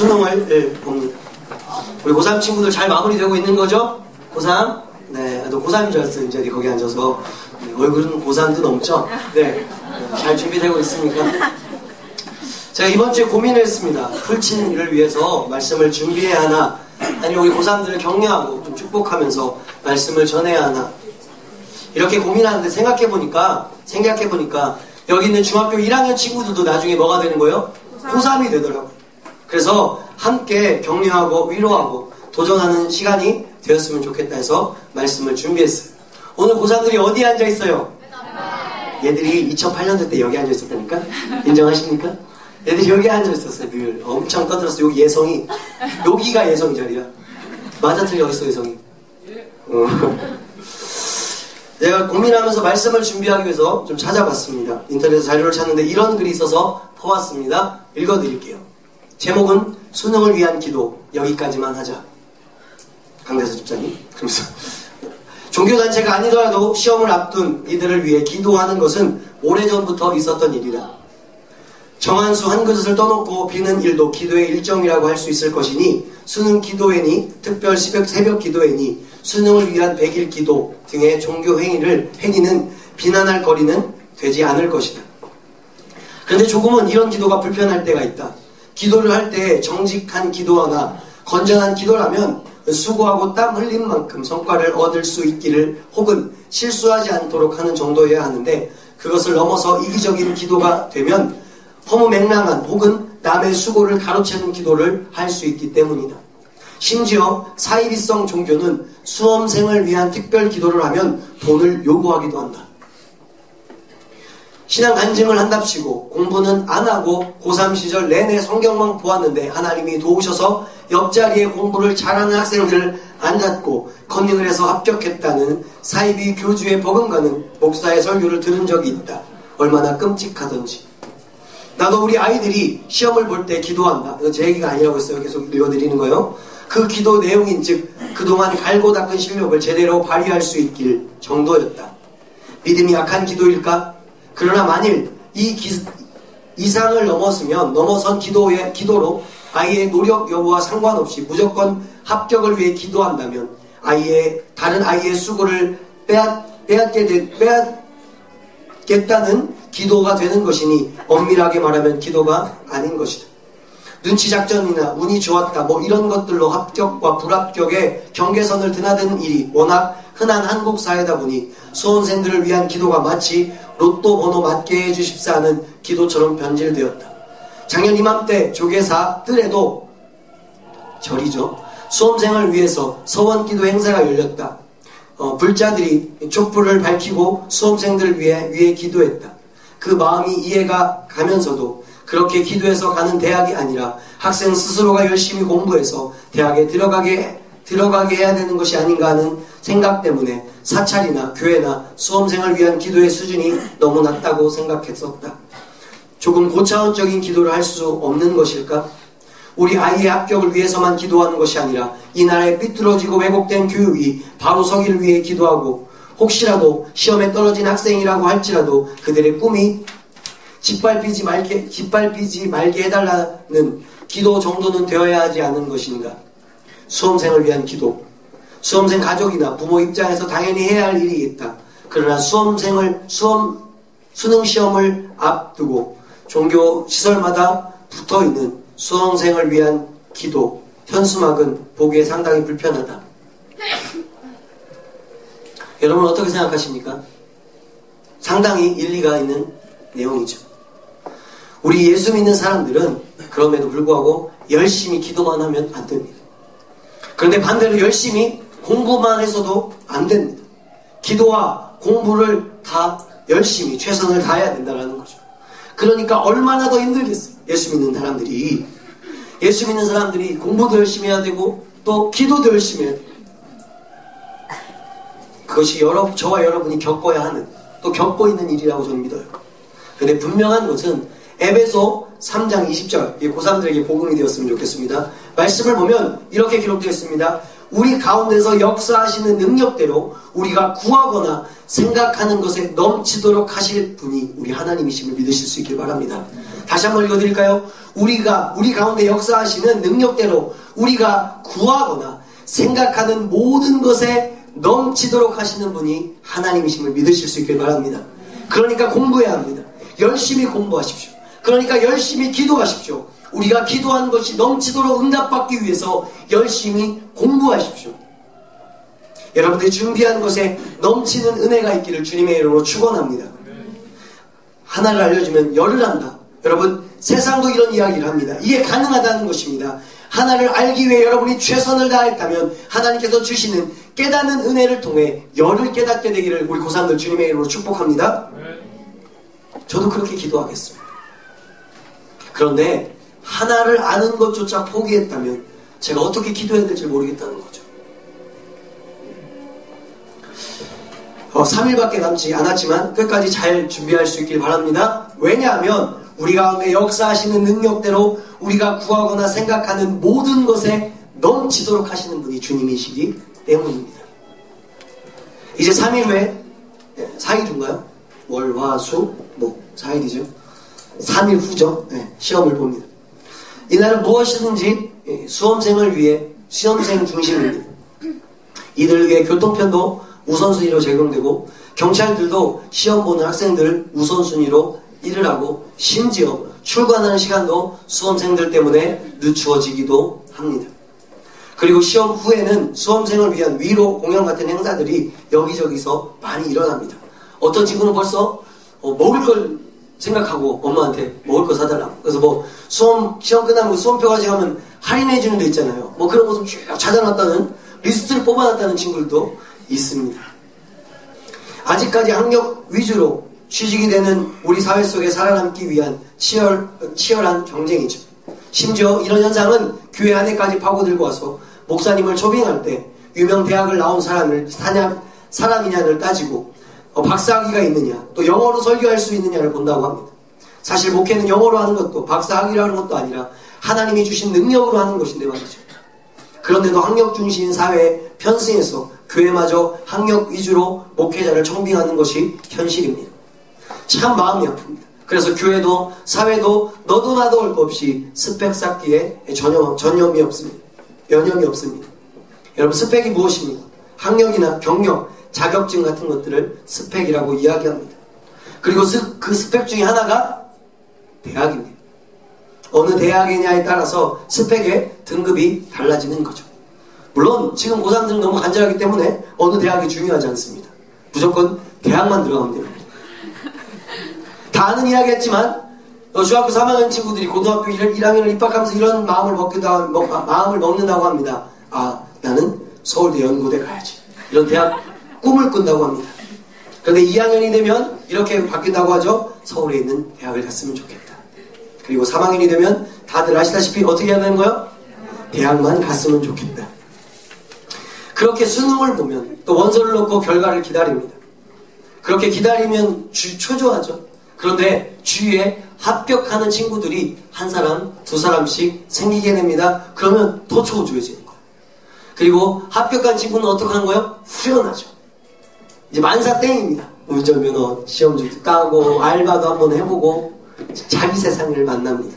수능을 봅니다. 우리 고3 친구들 잘 마무리되고 있는 거죠? 고3? 네, 또 고3인 줄 알았어요. 이제 거기 앉아서. 네, 얼굴은 고3도 넘죠? 네, 잘 준비되고 있습니까? 제가 이번 주에 고민을 했습니다. 풀친 일을 위해서 말씀을 준비해야 하나, 아니면 우리 고3들을 격려하고 좀 축복하면서 말씀을 전해야 하나, 이렇게 고민하는데 생각해보니까 여기 있는 중학교 1학년 친구들도 나중에 뭐가 되는 거예요? 고3이 되더라고요. 그래서 함께 격려하고 위로하고 도전하는 시간이 되었으면 좋겠다 해서 말씀을 준비했어요. 오늘 고3들이 어디에 앉아있어요? 얘들이 2008년도 때 여기 앉아있었다니까? 인정하십니까? 얘들이 여기 앉아있었어요. 늘 엄청 떠들었어요. 여기 예성이, 여기가 예성이 자리야. 맞아 틀려? 어딨어 예성이? 제가 고민하면서 말씀을 준비하기 위해서 좀 찾아봤습니다. 인터넷에 자료를 찾는데 이런 글이 있어서 퍼왔습니다. 읽어드릴게요. 제목은 수능을 위한 기도, 여기까지만 하자. 강대서 집사님. 그러면서 종교단체가 아니더라도 시험을 앞둔 이들을 위해 기도하는 것은 오래전부터 있었던 일이다. 정한 수 한 그릇을 떠놓고 비는 일도 기도의 일정이라고 할 수 있을 것이니 수능 기도회니 특별 새벽 기도회니 수능을 위한 100일 기도 등의 종교 행위는 비난할 거리는 되지 않을 것이다. 그런데 조금은 이런 기도가 불편할 때가 있다. 기도를 할 때 정직한 기도하나 건전한 기도라면 수고하고 땀 흘린 만큼 성과를 얻을 수 있기를 혹은 실수하지 않도록 하는 정도여야 하는데 그것을 넘어서 이기적인 기도가 되면 허무맹랑한 혹은 남의 수고를 가로채는 기도를 할 수 있기 때문이다. 심지어 사이비성 종교는 수험생을 위한 특별 기도를 하면 돈을 요구하기도 한다. 신앙 간증을 한답시고 공부는 안 하고 고3 시절 내내 성경만 보았는데 하나님이 도우셔서 옆자리에 공부를 잘하는 학생들을 앉았고 컨닝을 해서 합격했다는 사이비 교주의 버금가는 목사의 설교를 들은 적이 있다. 얼마나 끔찍하던지. 나도 우리 아이들이 시험을 볼 때 기도한다. 이거 제 얘기가 아니라고 했어요. 계속 읽어드리는 거예요. 그 기도 내용인 즉 그동안 갈고 닦은 실력을 제대로 발휘할 수 있길 정도였다. 믿음이 약한 기도일까? 그러나 만일 이 이상을 넘어선 기도로 아이의 노력 여부와 상관없이 무조건 합격을 위해 기도한다면 다른 아이의 수고를 빼앗겠다는 기도가 되는 것이니 엄밀하게 말하면 기도가 아닌 것이다. 눈치작전이나 운이 좋았다 이런 것들로 합격과 불합격의 경계선을 드나드는 일이 워낙 흔한 한국 사회다 보니 수험생들을 위한 기도가 마치 로또 번호 맞게 해주십사 하는 기도처럼 변질되었다. 작년 이맘때 조계사 뜰에도 절이죠. 수험생을 위해서 서원기도 행사가 열렸다. 불자들이 촛불을 밝히고 수험생들을 위해 기도했다. 그 마음이 이해가 가면서도 그렇게 기도해서 가는 대학이 아니라 학생 스스로가 열심히 공부해서 대학에 들어가게 해야 되는 것이 아닌가 하는 생각 때문에 사찰이나 교회나 수험생을 위한 기도의 수준이 너무 낮다고 생각했었다. 조금 고차원적인 기도를 할 수 없는 것일까? 우리 아이의 합격을 위해서만 기도하는 것이 아니라 이 나라의 삐뚤어지고 왜곡된 교육이 바로 서기를 위해 기도하고 혹시라도 시험에 떨어진 학생이라고 할지라도 그들의 꿈이 짓밟히지 말게 해달라는 기도 정도는 되어야 하지 않은 것인가? 수험생을 위한 기도. 수험생 가족이나 부모 입장에서 당연히 해야 할 일이겠다. 그러나 수능 시험을 앞두고 종교 시설마다 붙어있는 수험생을 위한 기도, 현수막은 보기에 상당히 불편하다. 여러분 어떻게 생각하십니까? 상당히 일리가 있는 내용이죠. 우리 예수 믿는 사람들은 그럼에도 불구하고 열심히 기도만 하면 안 됩니다. 그런데 반대로 열심히 공부만 해서도 안 됩니다. 기도와 공부를 다 열심히 최선을 다해야 된다는 거죠. 그러니까 얼마나 더 힘들겠어요. 예수 믿는 사람들이 공부도 열심히 해야 되고 또 기도도 열심히 해야 돼요. 그것이 저와 여러분이 겪어야 하는, 또 겪고 있는 일이라고 저는 믿어요. 그런데 분명한 것은 에베소 3장 20절, 고3들에게 복음이 되었으면 좋겠습니다. 말씀을 보면 이렇게 기록되어 있습니다. 우리 가운데서 역사하시는 능력대로 우리가 구하거나 생각하는 것에 넘치도록 하실 분이 우리 하나님이심을 믿으실 수 있길 바랍니다. 다시 한번 읽어드릴까요? 우리 가운데 역사하시는 능력대로 우리가 구하거나 생각하는 모든 것에 넘치도록 하시는 분이 하나님이심을 믿으실 수 있길 바랍니다. 그러니까 공부해야 합니다. 열심히 공부하십시오. 그러니까 열심히 기도하십시오. 우리가 기도한 것이 넘치도록 응답받기 위해서 열심히 공부하십시오. 여러분들이 준비한 것에 넘치는 은혜가 있기를 주님의 이름으로 축원합니다. 하나를 알려주면 열을 한다. 여러분, 세상도 이런 이야기를 합니다. 이게 가능하다는 것입니다. 하나를 알기 위해 여러분이 최선을 다했다면 하나님께서 주시는 깨닫는 은혜를 통해 열을 깨닫게 되기를 우리 고3들 주님의 이름으로 축복합니다. 저도 그렇게 기도하겠습니다. 그런데 하나를 아는 것조차 포기했다면 제가 어떻게 기도해야 될지 모르겠다는 거죠. 3일밖에 남지 않았지만 끝까지 잘 준비할 수 있길 바랍니다. 왜냐하면 우리 가운데 역사하시는 능력대로 우리가 구하거나 생각하는 모든 것에 넘치도록 하시는 분이 주님이시기 때문입니다. 이제 3일 후에 4일 후인가요? 월, 화, 수, 목 4일이죠. 3일 후죠. 시험을 봅니다. 이날은 무엇이든지 수험생을 위해 시험생 중심입니다. 이들 위해 교통편도 우선순위로 제공되고 경찰들도 시험 보는 학생들을 우선순위로 일을 하고 심지어 출근하는 시간도 수험생들 때문에 늦추어지기도 합니다. 그리고 시험 후에는 수험생을 위한 위로 공연 같은 행사들이 여기저기서 많이 일어납니다. 어떤 친구는 벌써 먹을 걸 생각하고 엄마한테 먹을 거 사달라고. 그래서 시험 끝나고 수험표 가져가면 할인해주는 데 있잖아요. 그런 것을 쭉 찾아놨다는 리스트를 뽑아놨다는 친구들도 있습니다. 아직까지 학력 위주로 취직이 되는 우리 사회 속에 살아남기 위한 치열한 경쟁이죠. 심지어 이런 현상은 교회 안에까지 파고들고 와서 목사님을 초빙할 때 유명 대학을 나온 사람이냐를 따지고 박사학위가 있느냐, 또 영어로 설교할 수 있느냐를 본다고 합니다. 사실 목회는 영어로 하는 것도 박사학위로 하는 것도 아니라 하나님이 주신 능력으로 하는 것인데 말이죠. 그런데도 학력 중심인 사회에 편승해서 교회마저 학력 위주로 목회자를 청빙하는 것이 현실입니다. 참 마음이 아픕니다. 그래서 교회도 사회도 너도 나도 할 것 없이 스펙 쌓기에 연염이 없습니다. 여러분, 스펙이 무엇입니까? 학력이나 경력, 자격증 같은 것들을 스펙이라고 이야기합니다. 그리고 그 스펙 중에 하나가 대학입니다. 어느 대학이냐에 따라서 스펙의 등급이 달라지는 거죠. 물론 지금 고3들은 너무 간절하기 때문에 어느 대학이 중요하지 않습니다. 무조건 대학만 들어가면 됩니다. 다 아는 이야기했지만 중학교 3학년 친구들이 고등학교 1학년을 입학하면서 이런 마음을 먹는다고 합니다. 나는 서울대 연고대 가야지. 이런 대학 꿈을 꾼다고 합니다. 그런데 2학년이 되면 이렇게 바뀐다고 하죠. 서울에 있는 대학을 갔으면 좋겠다. 그리고 3학년이 되면 다들 아시다시피 어떻게 해야 되는 거예요? 대학만 갔으면 좋겠다. 그렇게 수능을 보면 또 원서를 넣고 결과를 기다립니다. 그렇게 기다리면 초조하죠. 그런데 주위에 합격하는 친구들이 한 사람, 두 사람씩 생기게 됩니다. 그러면 더 초조해지는 거예요. 그리고 합격한 친구는 어떻게 하는 거예요? 후련하죠. 이제 만사땡입니다. 운전면허 시험도 따고 알바도 한번 해보고 자기 세상을 만납니다.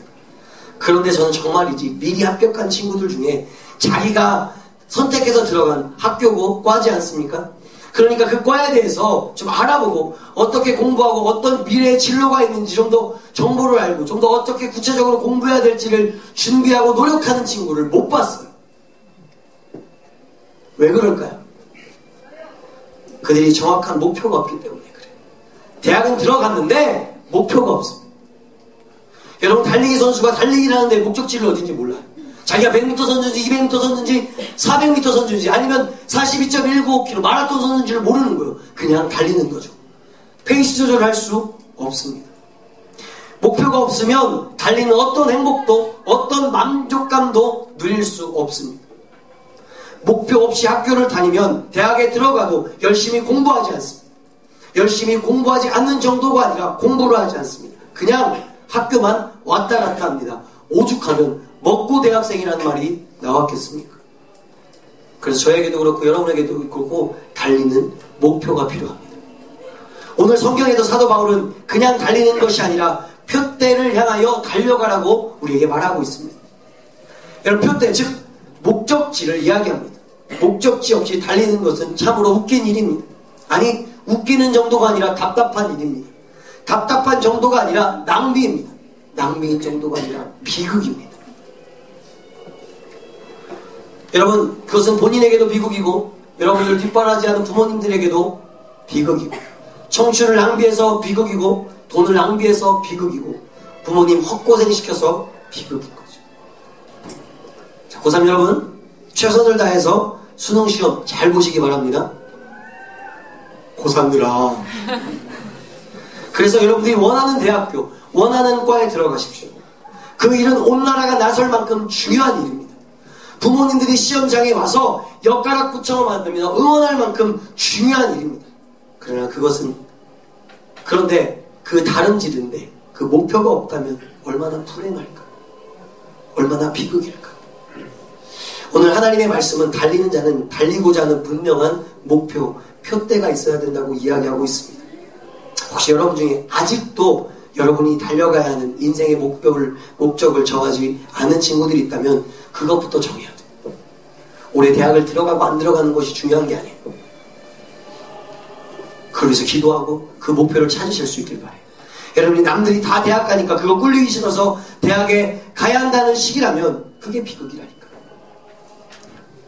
그런데 저는 정말이지 미리 합격한 친구들 중에 자기가 선택해서 들어간 학교고 과지 않습니까? 그러니까 그 과에 대해서 좀 알아보고 어떻게 공부하고 어떤 미래의 진로가 있는지 좀 더 정보를 알고 좀 더 어떻게 구체적으로 공부해야 될지를 준비하고 노력하는 친구를 못 봤어요. 왜 그럴까요? 그들이 정확한 목표가 없기 때문에 그래요. 대학은 들어갔는데 목표가 없습니다. 여러분, 달리기 선수가 달리기를 하는데 목적지를 어딘지 몰라요. 자기가 100m 선수인지 200m 선수인지 400m 선수인지 아니면 42.195km 마라톤 선수인지를 모르는 거예요. 그냥 달리는 거죠. 페이스 조절할 수 없습니다. 목표가 없으면 달리는 어떤 행복도 어떤 만족감도 누릴 수 없습니다. 목표 없이 학교를 다니면 대학에 들어가도 열심히 공부하지 않습니다. 열심히 공부하지 않는 정도가 아니라 공부를 하지 않습니다. 그냥 학교만 왔다 갔다 합니다. 오죽하면 먹고 대학생이라는 말이 나왔겠습니까? 그래서 저에게도 그렇고 여러분에게도 그렇고 달리는 목표가 필요합니다. 오늘 성경에도 사도 바울은 그냥 달리는 것이 아니라 표대를 향하여 달려가라고 우리에게 말하고 있습니다. 여러분, 표대, 즉 목적지를 이야기합니다. 목적지 없이 달리는 것은 참으로 웃긴 일입니다. 아니, 웃기는 정도가 아니라 답답한 일입니다. 답답한 정도가 아니라 낭비입니다. 낭비인 정도가 아니라 비극입니다. 여러분, 그것은 본인에게도 비극이고 여러분들 뒷바라지 하는 부모님들에게도 비극이고, 청춘을 낭비해서 비극이고, 돈을 낭비해서 비극이고, 부모님 헛고생시켜서 비극인 거죠. 자, 고3 여러분, 최선을 다해서 수능시험 잘 보시기 바랍니다. 고3들아. 그래서 여러분들이 원하는 대학교, 원하는 과에 들어가십시오. 그 일은 온 나라가 나설 만큼 중요한 일입니다. 부모님들이 시험장에 와서 엿가락 붙여 만들며 응원할 만큼 중요한 일입니다. 그러나 그런데 그 다름질인데 그 목표가 없다면 얼마나 불행할까? 얼마나 비극일까? 오늘 하나님의 말씀은 달리는 자는 달리고자 하는 분명한 목표, 표대가 있어야 된다고 이야기하고 있습니다. 혹시 여러분 중에 아직도 여러분이 달려가야 하는 인생의 목적을 정하지 않은 친구들이 있다면 그것부터 정해야 돼요. 올해 대학을 들어가고 안 들어가는 것이 중요한 게 아니에요. 그러면서 기도하고 그 목표를 찾으실 수 있길 바래요. 여러분이 남들이 다 대학 가니까 그거 꿀리기 싫어서 대학에 가야 한다는 시기라면 그게 비극이라니까.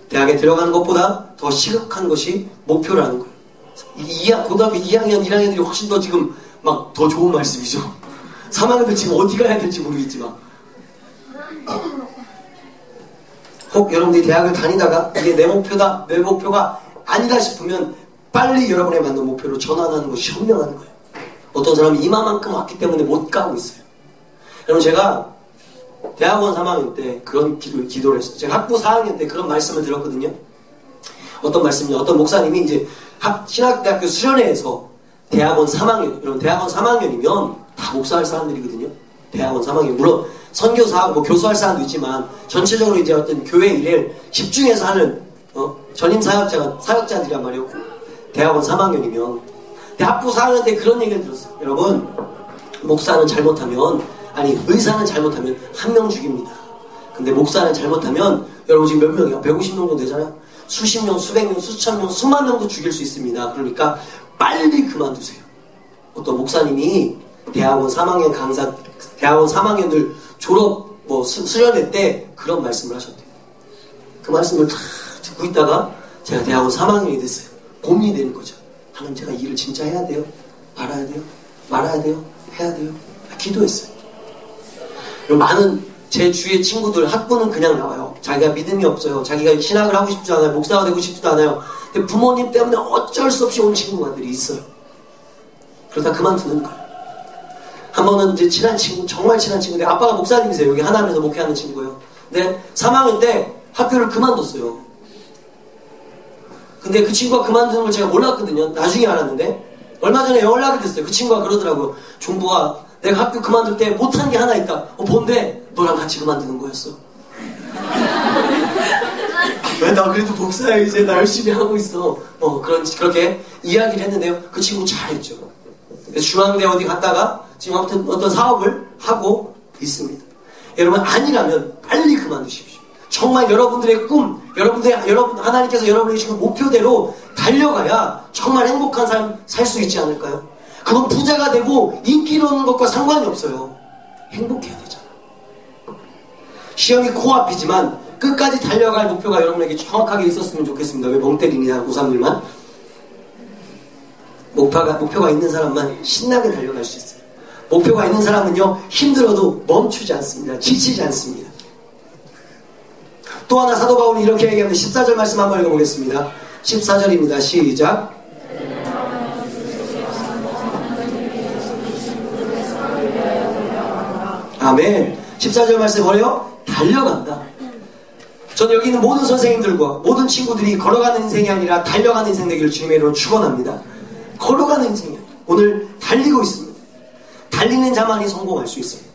대학에 들어가는 것보다 더 시급한 것이 목표라는 거예요. 고등학교 2학년, 1학년들이 훨씬 더 지금 막 더 좋은 말씀이죠. 3학년들 지금 어디 가야 될지 모르겠지만, 혹 여러분들이 대학을 다니다가 이게 내 목표다, 내 목표가 아니다 싶으면 빨리 여러분의 맞는 목표로 전환하는 것이 현명한 거예요. 어떤 사람이 이마만큼 왔기 때문에 못 가고 있어요. 여러분, 제가 대학원 3학년 때 그런 기도를 했어요. 제가 학부 4학년 때 그런 말씀을 들었거든요. 어떤 말씀이냐, 어떤 목사님이 이제 신학대학교 수련회에서 대학원 3학년, 여러분 대학원 3학년이면 다 목사할 사람들이거든요. 대학원 3학년. 물론 선교사하고 뭐 교수할 사람도 있지만 전체적으로 이제 어떤 교회 일을 집중해서 하는 전임 사역자들이란 말이었고, 대학원 3학년이면 학부 4학년 때 그런 얘기를 들었어요. 여러분, 목사는 잘못하면, 아니 의사는 잘못하면 한 명 죽입니다. 근데 목사는 잘못하면 여러분 지금 몇 명이야? 150명 정도 되잖아요. 수십 명, 수백 명, 수천 명, 수만 명도 죽일 수 있습니다. 그러니까 빨리 그만두세요. 어떤 목사님이 대학원 3학년 대학원 3학년들 졸업 수련회 때 그런 말씀을 하셨대요. 그 말씀을 다 듣고 있다가 제가 대학원 3학년이 됐어요. 고민이 되는 거죠. 하나님, 제가 이 일을 진짜 해야 돼요? 알아야 돼요? 말아야 돼요? 해야 돼요? 기도했어요. 많은 제 주위의 친구들, 학부는 그냥 나와요. 자기가 믿음이 없어요. 자기가 신학을 하고 싶지도 않아요. 목사가 되고 싶지도 않아요. 근데 부모님 때문에 어쩔 수 없이 온 친구들이 있어요. 그러다 그만두는 거예요. 한 번은 이제 친한 친구, 정말 친한 친구인데 아빠가 목사님이세요. 여기 하나님에서 목회하는 친구예요. 근데 3학년 때 학교를 그만뒀어요. 근데 그 친구가 그만두는 걸 제가 몰랐거든요. 나중에 알았는데 얼마 전에 연락이 됐어요. 그 친구가 그러더라고요. 종보가 내가 학교 그만둘 때 못한 게 하나 있다. 뭔데? 너랑 같이 그만두는 거였어. 왜? 나 그래도 목사야. 이제 나 열심히 하고 있어. 그렇게 이야기를 했는데요. 그 친구 잘했죠. 그래서 중앙대 어디 갔다가 지금 아무튼 어떤 사업을 하고 있습니다. 여러분, 아니라면 빨리 그만두십시오. 정말 여러분들의 꿈, 여러분 하나님께서 여러분에게 주신 목표대로 달려가야 정말 행복한 삶 살 수 있지 않을까요? 그건 부자가 되고 인기로 오는 것과 상관이 없어요. 행복해야 되잖아. 시험이 코앞이지만 끝까지 달려갈 목표가 여러분에게 정확하게 있었으면 좋겠습니다. 왜 멍 때리냐, 고3들만. 목표가 있는 사람만 신나게 달려갈 수 있어요. 목표가 있는 사람은요, 힘들어도 멈추지 않습니다. 지치지 않습니다. 또 하나 사도 바울이 이렇게 얘기합니다. 14절 말씀 한번 읽어보겠습니다. 14절입니다. 시작. 아멘. 14절 말씀 뭐래요? 달려간다. 전 여기 있는 모든 선생님들과 모든 친구들이 걸어가는 인생이 아니라 달려가는 인생 되기를 주님의 이름으로 축원합니다. 걸어가는 인생이 아니라 오늘 달리고 있습니다. 달리는 자만이 성공할 수 있습니다.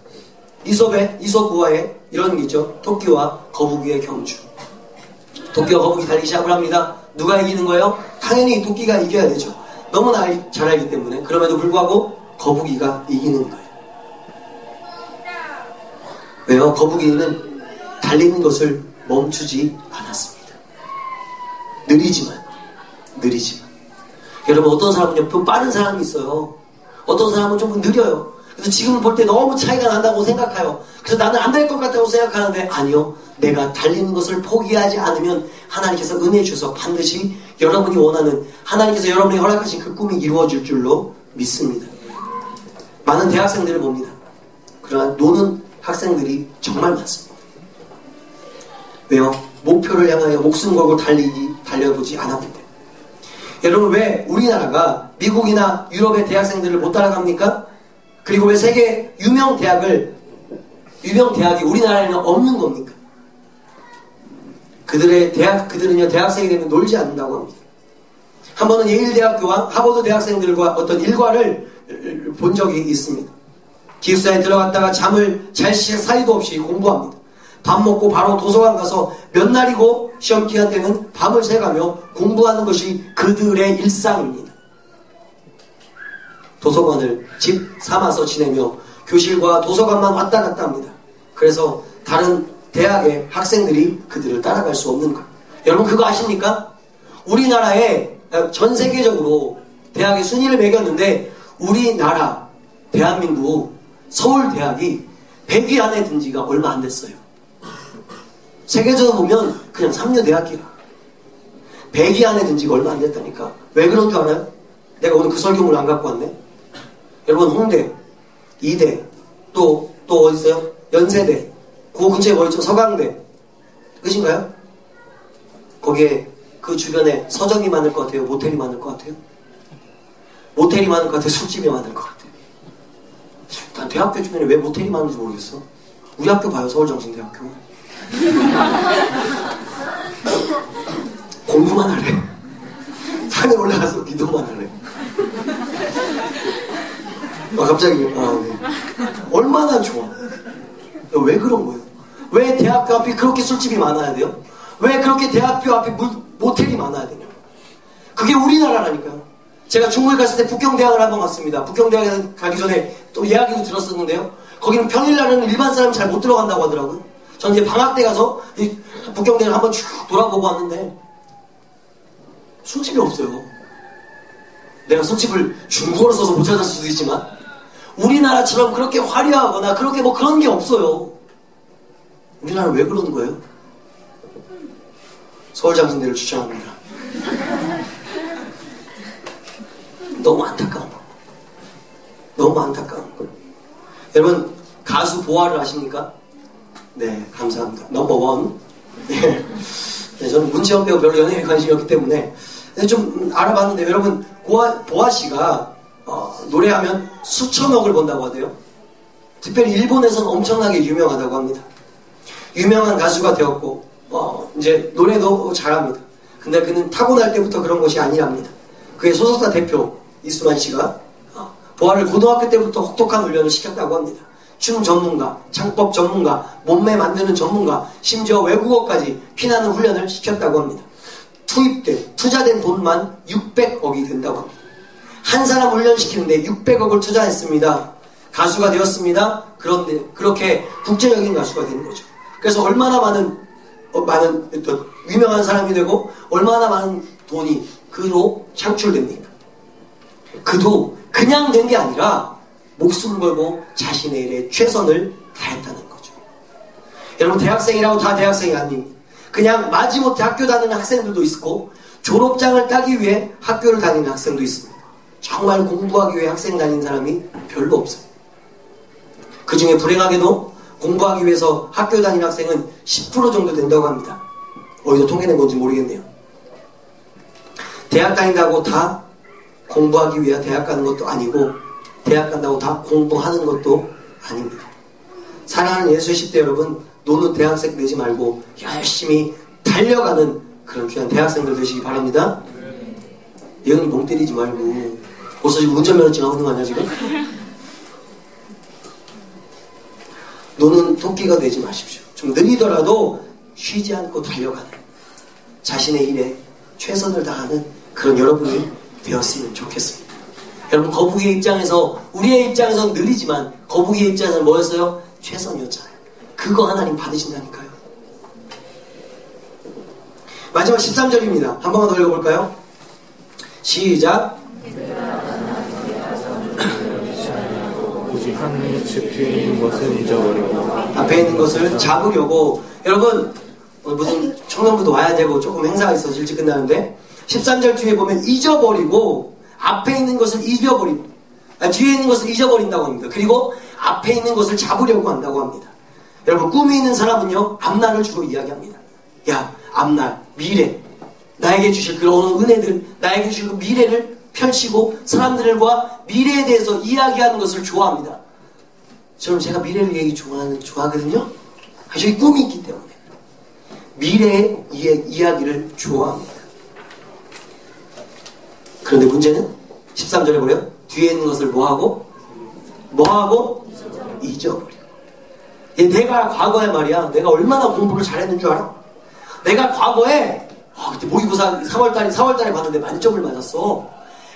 이솝 우화에 이런 게 있죠. 토끼와 거북이의 경주. 토끼와 거북이 달리기 시작을 합니다. 누가 이기는 거예요? 당연히 토끼가 이겨야 되죠. 너무나 잘 알기 때문에. 그럼에도 불구하고 거북이가 이기는 거예요. 왜요? 거북이는 달리는 것을 멈추지 않았습니다. 느리지만. 여러분, 어떤 사람은요, 좀 빠른 사람이 있어요. 어떤 사람은 좀 느려요. 그래서 지금 볼 때 너무 차이가 난다고 생각해요. 그래서 나는 안 될 것 같다고 생각하는데, 아니요. 내가 달리는 것을 포기하지 않으면 하나님께서 은혜 주셔서 반드시 여러분이 원하는, 하나님께서 여러분이 허락하신 그 꿈이 이루어질 줄로 믿습니다. 많은 대학생들을 봅니다. 그러나 노는 학생들이 정말 많습니다. 왜요? 목표를 향하여 목숨 걸고 달려보지 않았기 때문에. 여러분, 왜 우리나라가 미국이나 유럽의 대학생들을 못 따라갑니까? 그리고 왜 세계 유명 대학이 우리나라에는 없는 겁니까? 그들은요, 대학생이 되면 놀지 않는다고 합니다. 한 번은 예일대학교와 하버드 대학생들과 어떤 일과를 본 적이 있습니다. 기숙사에 들어갔다가 잠을 잘 사이도 없이 공부합니다. 밥 먹고 바로 도서관 가서 몇 날이고 시험 기간 때는 밤을 새가며 공부하는 것이 그들의 일상입니다. 도서관을 집 삼아서 지내며 교실과 도서관만 왔다 갔다 합니다. 그래서 다른 대학의 학생들이 그들을 따라갈 수 없는 거예요. 여러분, 그거 아십니까? 우리나라에 전 세계적으로 대학의 순위를 매겼는데 우리나라 대한민국 서울대학이 100위 안에 든 지가 얼마 안 됐어요. 세계적으로 보면 그냥 3류 대학이야. 100위 안에 든 지가 얼마 안 됐다니까. 왜 그런 줄 알아요? 내가 오늘 그 설교문을 안 갖고 왔네. 여러분, 홍대, 이대, 또 어디 있어요? 연세대, 그 근처에 뭐 있죠? 서강대. 끝인가요? 거기에 그 주변에 서점이 많을 것 같아요? 모텔이 많을 것 같아요? 모텔이 많을 것 같아요? 술집이 많을 것 같아요? 난 대학교 주변에 왜 모텔이 많은지 모르겠어. 우리 학교 봐요. 서울정신대학교. 공부만 하래. 산에 올라가서 기도만 하래. 갑자기 네. 얼마나 좋아. 왜 그런 거예요? 왜 대학교 앞에 그렇게 술집이 많아야 돼요? 왜 그렇게 대학교 앞에 모텔이 많아야 되냐? 그게 우리나라라니까요. 제가 중국에 갔을 때 북경대학을 한번 갔습니다. 북경대학에 가기 전에 또 이야기도 들었었는데요. 거기는 평일날은 일반 사람이 잘 못 들어간다고 하더라고요. 전 이제 방학 때 가서 북경대를 한번 쭉 돌아보고 왔는데 술집이 없어요. 내가 술집을 중국어로 써서 못 찾았을 수도 있지만 우리나라처럼 그렇게 화려하거나 그렇게 뭐 그런 게 없어요. 우리나라 왜 그러는 거예요? 서울장신대를 추천합니다. 너무 안타까운 거. 너무 안타까운 거. 여러분, 가수 보아를 아십니까? 네, 감사합니다. 넘버원. 네. 네, 저는 문채원 배우 별로 연예에 관심이 없기 때문에 좀 알아봤는데, 여러분, 보아 씨가 노래하면 수천억을 번다고 하대요. 특별히 일본에서는 엄청나게 유명하다고 합니다. 유명한 가수가 되었고, 이제 노래도 잘합니다. 근데 그는 타고날 때부터 그런 것이 아니랍니다. 그의 소속사 대표 이수만 씨가 보아를 고등학교 때부터 혹독한 훈련을 시켰다고 합니다. 춤 전문가, 창법 전문가, 몸매 만드는 전문가, 심지어 외국어까지 피나는 훈련을 시켰다고 합니다. 투자된 돈만 600억이 된다고 합니다. 한 사람 훈련시키는데 600억을 투자했습니다. 가수가 되었습니다. 그런데 그렇게 국제적인 가수가 되는 거죠. 그래서 얼마나 많은 유명한 사람이 되고 얼마나 많은 돈이 그로 창출됩니까? 그도 그냥 된 게 아니라 목숨 걸고 자신의 일에 최선을 다했다는 거죠. 여러분, 대학생이라고 다 대학생이 아닙니다. 그냥 마지못해 학교 다니는 학생들도 있고 졸업장을 따기 위해 학교를 다니는 학생도 있습니다. 정말 공부하기 위해 학생 다니는 사람이 별로 없어요. 그 중에 불행하게도 공부하기 위해서 학교 다니는 학생은 10% 정도 된다고 합니다. 어디서 통계낸 건지 모르겠네요. 대학 다닌다고 다 공부하기 위해 대학 가는 것도 아니고 대학 간다고 다 공부하는 것도 아닙니다. 사랑하는 예수의 10대 여러분, 노는 대학생 되지 말고 열심히 달려가는 그런 귀한 대학생들 되시기 바랍니다. 예은이 멍 때리지 말고 벌써 지금 운전면허증 나오는 거 아니야 지금? 노는 토끼가 되지 마십시오. 좀 느리더라도 쉬지 않고 달려가는, 자신의 일에 최선을 다하는 그런 여러분이 되었으면 좋겠습니다. 여러분, 거북이의 입장에서, 우리의 입장에서는 느리지만 거북이의 입장에서는 뭐였어요? 최선이었잖아요. 그거 하나님 받으신다니까요. 마지막 13절입니다. 한 번만 더 읽어볼까요? 시작. 오직 한 즉 뒤에 있는 것을 잊어버리고 앞에 있는 것을 잡으려고. 여러분 무슨 청년부도 와야 되고 조금 행사가 있어서 일찍 끝나는데 13절 뒤에 보면 잊어버리고 앞에 있는 것을 잊어버리고 뒤에 있는 것을 잊어버린다고 합니다. 그리고 앞에 있는 것을 잡으려고 한다고 합니다. 여러분 꿈이 있는 사람은요 앞날을 주로 이야기합니다. 야 앞날 미래 나에게 주실 그런 은혜들 나에게 주실 그 미래를 펼치고 사람들과 미래에 대해서 이야기하는 것을 좋아합니다. 저는 제가 미래를 얘기 좋아하거든요. 저희 꿈이 있기 때문에 미래의 이야기를 좋아합니다. 그런데 문제는 13절에 보면 뒤에 있는 것을 뭐하고 잊어버려. 내가 과거에 말이야 내가 얼마나 공부를 잘했는 줄 알아? 내가 과거에 그때 모의고사 4월달에 봤는데 만점을 맞았어.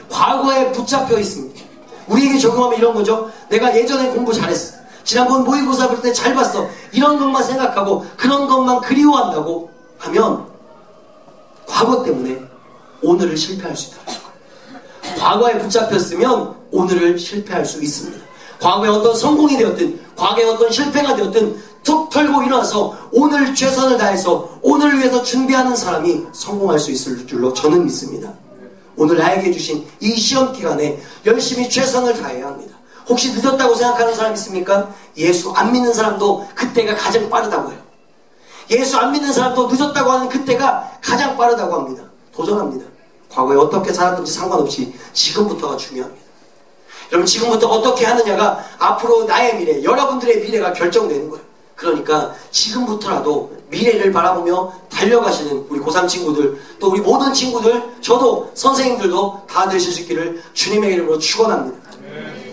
과거에 붙잡혀 있습니다. 우리에게 적용하면 이런 거죠. 내가 예전에 공부 잘했어. 지난번 모의고사 볼 때 잘 봤어. 이런 것만 생각하고 그런 것만 그리워한다고 하면 과거 때문에 오늘을 실패할 수 있다는 거예요. 과거에 붙잡혔으면 오늘을 실패할 수 있습니다. 과거에 어떤 성공이 되었든 과거에 어떤 실패가 되었든 툭 털고 일어나서 오늘 최선을 다해서 오늘을 위해서 준비하는 사람이 성공할 수 있을 줄로 저는 믿습니다. 오늘 나에게 주신 이 시험 기간에 열심히 최선을 다해야 합니다. 혹시 늦었다고 생각하는 사람 있습니까? 예수 안 믿는 사람도 그때가 가장 빠르다고 해요. 예수 안 믿는 사람도 늦었다고 하는 그때가 가장 빠르다고 합니다. 도전합니다. 과거에 어떻게 살았든지 상관없이 지금부터가 중요합니다. 여러분 지금부터 어떻게 하느냐가 앞으로 나의 미래, 여러분들의 미래가 결정되는 거예요. 그러니까 지금부터라도 미래를 바라보며 달려가시는 우리 고3 친구들, 또 우리 모든 친구들, 저도 선생님들도 다 되실 수 있기를 주님의 이름으로 축원합니다.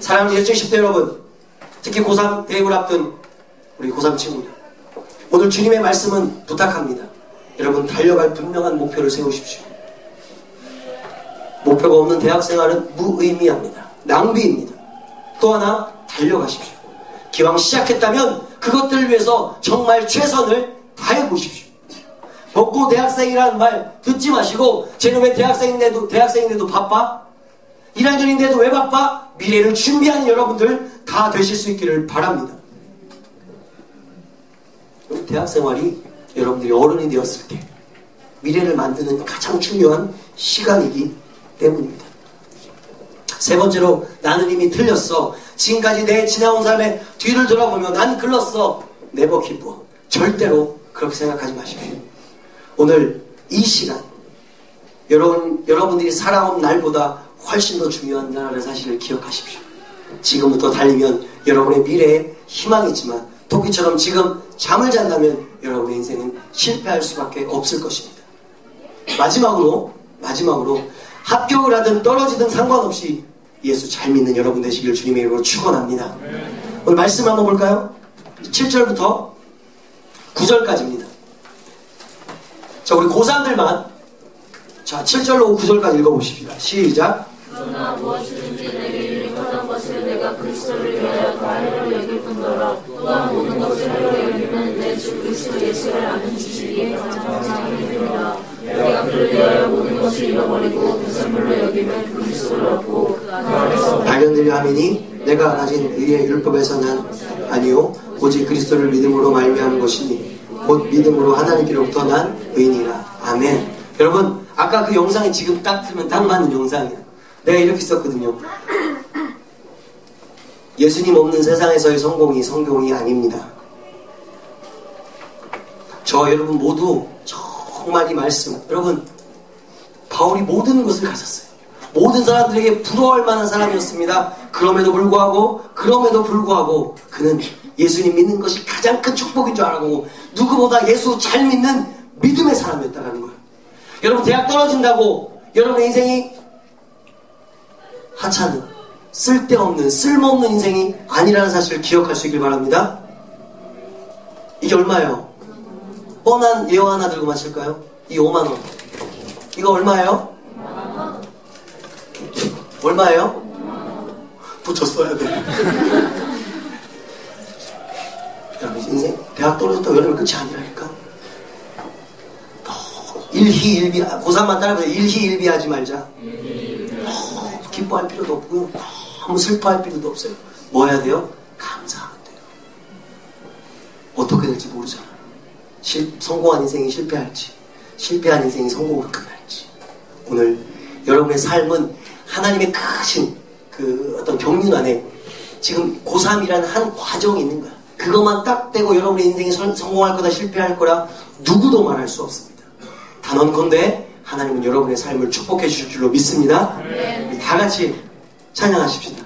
사랑하는 예수 10대 여러분, 특히 고3 대입을 앞둔 우리 고3 친구들, 오늘 주님의 말씀은 부탁합니다. 여러분 달려갈 분명한 목표를 세우십시오. 목표가 없는 대학생활은 무의미합니다. 낭비입니다. 또 하나 달려가십시오. 기왕 시작했다면 그것들을 위해서 정말 최선을 다해보십시오. 먹고 대학생이라는 말 듣지 마시고 쟤는 왜 대학생인데도 바빠? 1학년인데도 왜 바빠? 미래를 준비하는 여러분들 다 되실 수 있기를 바랍니다. 대학생활이 여러분들이 어른이 되었을 때 미래를 만드는 가장 중요한 시간이기 때문입니다. 세 번째로 나는 이미 틀렸어. 지금까지 내 지나온 삶의 뒤를 돌아보며 난 글렀어. 네버 기브. 절대로 그렇게 생각하지 마십시오. 오늘 이 시간 여러분들이 살아온 날보다 훨씬 더 중요한 날의 사실을 기억하십시오. 지금부터 달리면 여러분의 미래에 희망이지만 토끼처럼 지금 잠을 잔다면 여러분의 인생은 실패할 수밖에 없을 것입니다. 마지막으로 합격을 하든 떨어지든 상관없이 예수 잘 믿는 여러분 되시길 주님의 이름으로 축원합니다. 오늘 말씀 한번 볼까요? 7절부터 9절까지입니다. 자, 우리 고3들만 자 7절로 9절까지 읽어보십시다. 시작. 그러나 무엇이든지 내게 유익하던 것을 내가 그리스도를 위하여 다 해로 여길 뿐더러 또한 모든 것을 해로 여기는 내 주 그리스도 예수를 아는 지식이 가장 상입니다. 내가 그를 위하여 모든 것을 잃어버리고 그 선물로 여기면 그리스도를 얻고 그 안에서 발견들려 하매니 내가 가진 의의 율법에서는 아니요 오직 그리스도를 믿음으로 말미암은 것이니 곧 믿음으로 하나님께로부터 난 의인이라. 아멘. 여러분 아까 그 영상이 지금 딱 틀면 딱 맞는 영상이야. 내가 이렇게 썼거든요. 예수님 없는 세상에서의 성공이 성공이 아닙니다. 저 여러분 모두 정말 이 말씀, 여러분 바울이 모든 것을 가졌어요. 모든 사람들에게 부러워할 만한 사람이었습니다. 그럼에도 불구하고 그는 예수님 믿는 것이 가장 큰 축복인 줄 알고 누구보다 예수 잘 믿는 믿음의 사람이었다는 거예요. 여러분 대학 떨어진다고 여러분의 인생이 하찮은 쓸데없는 쓸모없는 인생이 아니라는 사실을 기억할 수 있길 바랍니다. 이게 얼마예요? 뻔한 예어 하나 들고 마실까요? 이 5만원 이거 얼마예요? 얼마예요? 붙여 써야 돼. 여러분 인생 대학 떨어졌다고 여러분 끝이 아니라니까. 일희일비 고3만 따라해보세요. 일희일비하지 말자. 기뻐할 필요도 없고요. 너무 슬퍼할 필요도 없어요. 뭐 해야 돼요? 감사하면 돼요. 어떻게 될지 모르잖아. 성공한 인생이 실패할지, 실패한 인생이 성공으로 끝날지. 오늘 여러분의 삶은 하나님의 크신 그 어떤 경륜 안에 지금 고3이라는 한 과정이 있는 거야. 그것만 딱 떼고 여러분의 인생이 성공할 거다 실패할 거라 누구도 말할 수 없습니다. 단언컨대 하나님은 여러분의 삶을 축복해 주실 줄로 믿습니다. 다 같이 찬양하십시다.